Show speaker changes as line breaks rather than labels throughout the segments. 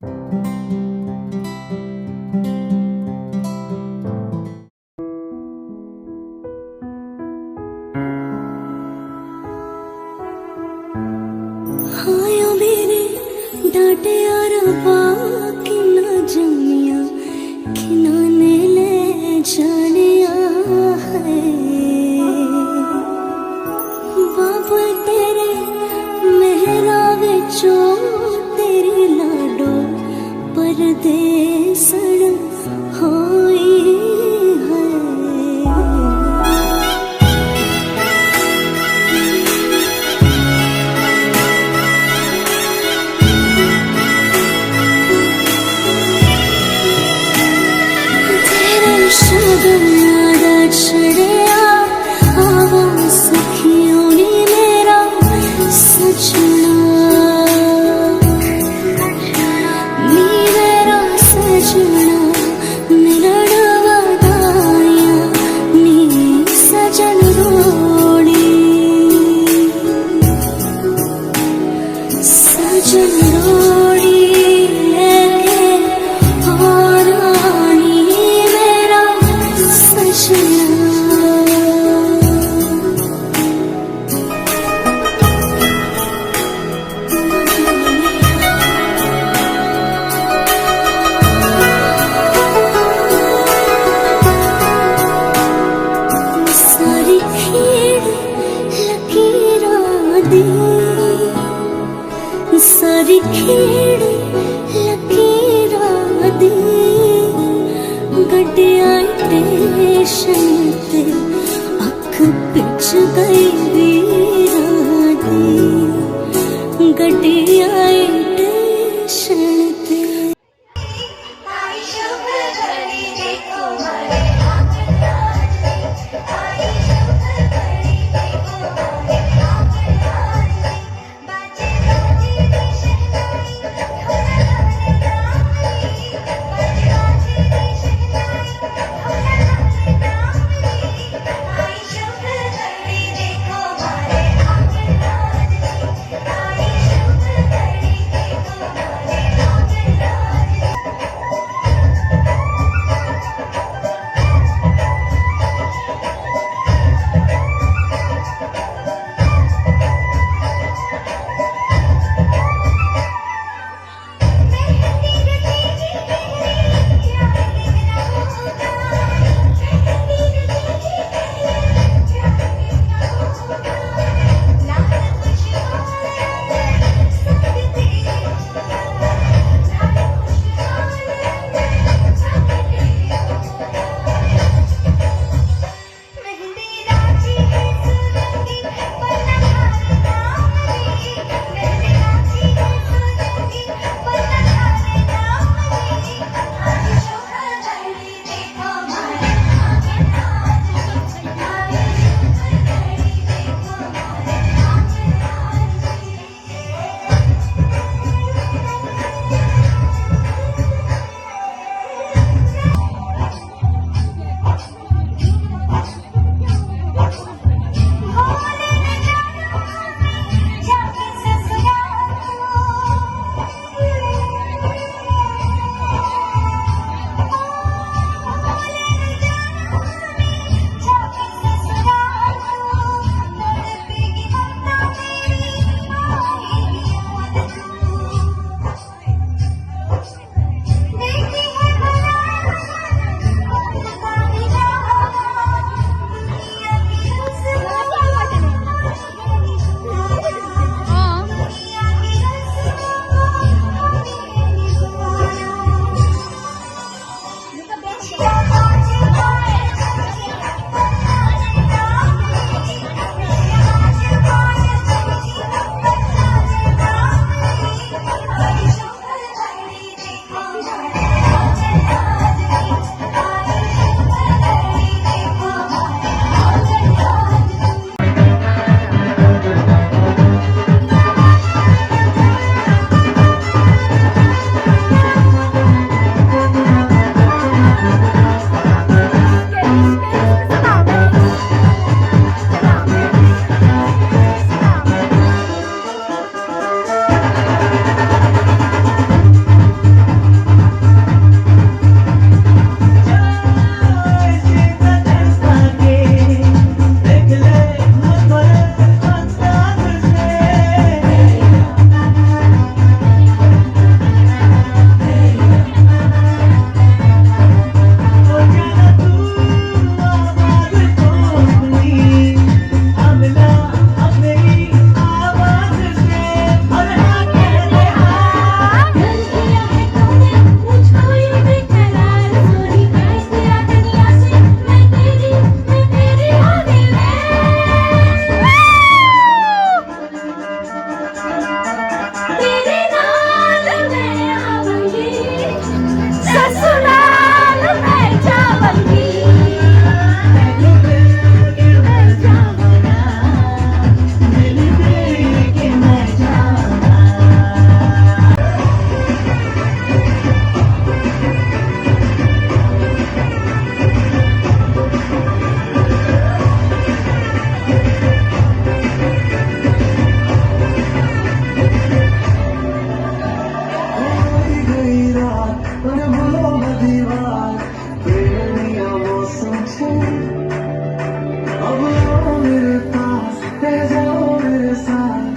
हाया मेरे डांटे और बाकी ना जमिया खिनाने ले जानिया है बाबा तेरे मेहरा विचो तेरी लाडो परदेसण होई है। शगन याद छड़िया आवा सखियों ने मेरा सजना नी मेरा सजना मिलन वादाया नी सजन रोड़ी सजन रोड़ी सारी खेड़ लकीरां दी गड्डियां स्टेशन ते अख पिच गई वीरां दी गड्डियां स्टेशन ते।
અને ભૂલો બધી વાત પ્રેમની આ મોસમ છે अब आओ मेरे पास रह जाओ मेरे साथ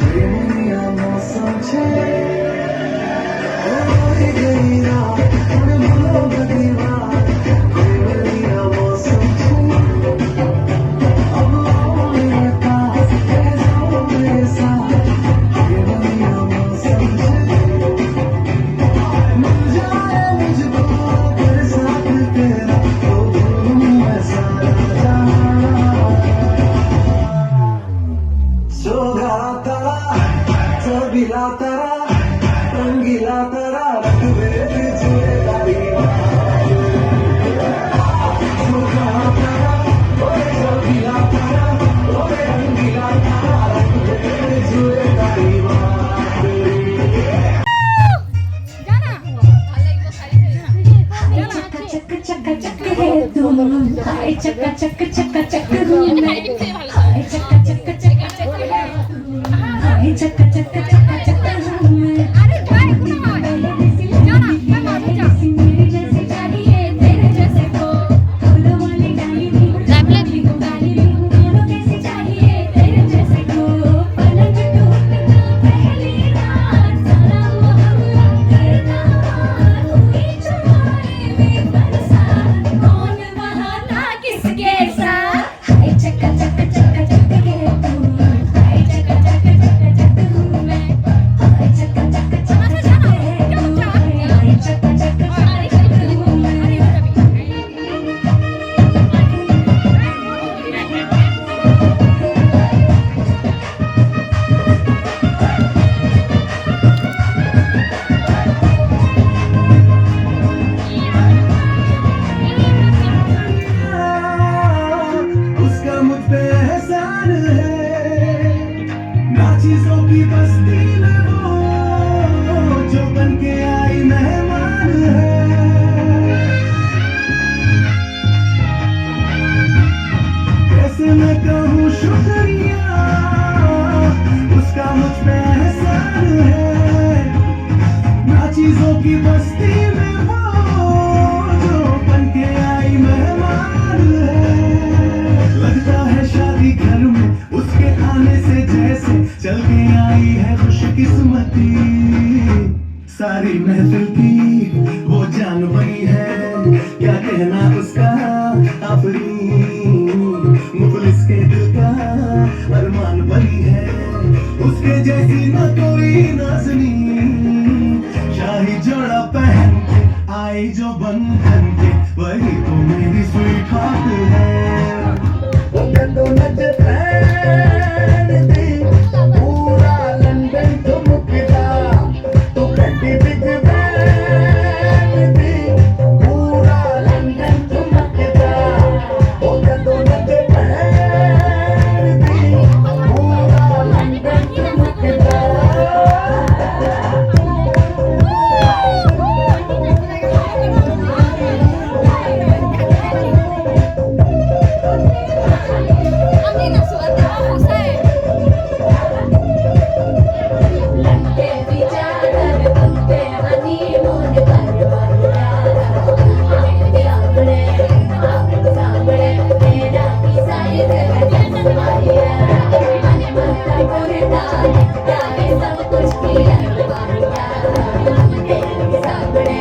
प्रेमनी आ मौसम छे होई गई रात और भूलो बधी बात प्रेमनी आ मौसम छे अब आओ मेरे पास रह जाओ मेरे साथ प्रेमनी आ मौसम छे मिल जाए मुझको तेरे साथ तेरा तो भूलूं मैं सारा सोगा तारा सबीला तारा रंगीला तारा रख दे तुझे दरिया सोगा तारा ओए सबीला तारा ओए रंगीला तारा रख दे तुझे दरिया
चक चक चक है तुम हाय चक चक चक चक हूँ मैं हाय चक चक चक चक है तुम हाय चक चक चक चक हूँ मैं अरे जाए जाना मैं मारू जा मेरे जैसे चाहिए तेरे जैसे को फूलों वाली डाली भी डाली भी दोनों कैसे चाहिए तेरे जैसे को पलंग टूटना पहली रात सारा मोहल्ला करता हुई चुमाए में बरसात कौन वहाँ था किसके साथ हाय चक चक चक चक है तुम हाय चक चक चक चक हूँ मैं हाय चक चक चक चक है तुम हाय चक चक चक चक हूँ मैं
उसका मुझ पे एहसान है ना चीजों की बस्ती में वो जो बन के आई मेहमान है कैसे मैं कहूँ शुक्रिया उसका मुझ पे एहसान है ना चीजों की बस्ती में वो जो बन के आई मेहमान है लगता है शादी घर में उसके आने से जैसे चल के आई है खुशकिस्मती सारी महफिल की वो जान बनी है क्या कहना उसका आफरी मुखलिस के दिल का अरमान बनी है उसके जैसी न कोई नाज़नी शाही जोड़ा पहन के आई जो बंधन के वही तो मेरी स्वीट हार्ट है वो कदों नच पैन दी पूरा लंदन ठुमकदा तू कटी बिग बैन दी पूरा लंदन ठुमकदा वो कदों नच पैन दी पूरा लंदन ठुमकदा
लंके विचार बनते हनीमून पर सामने तेरा साइड मैंने मरता कोरता सब कुछ किया सामने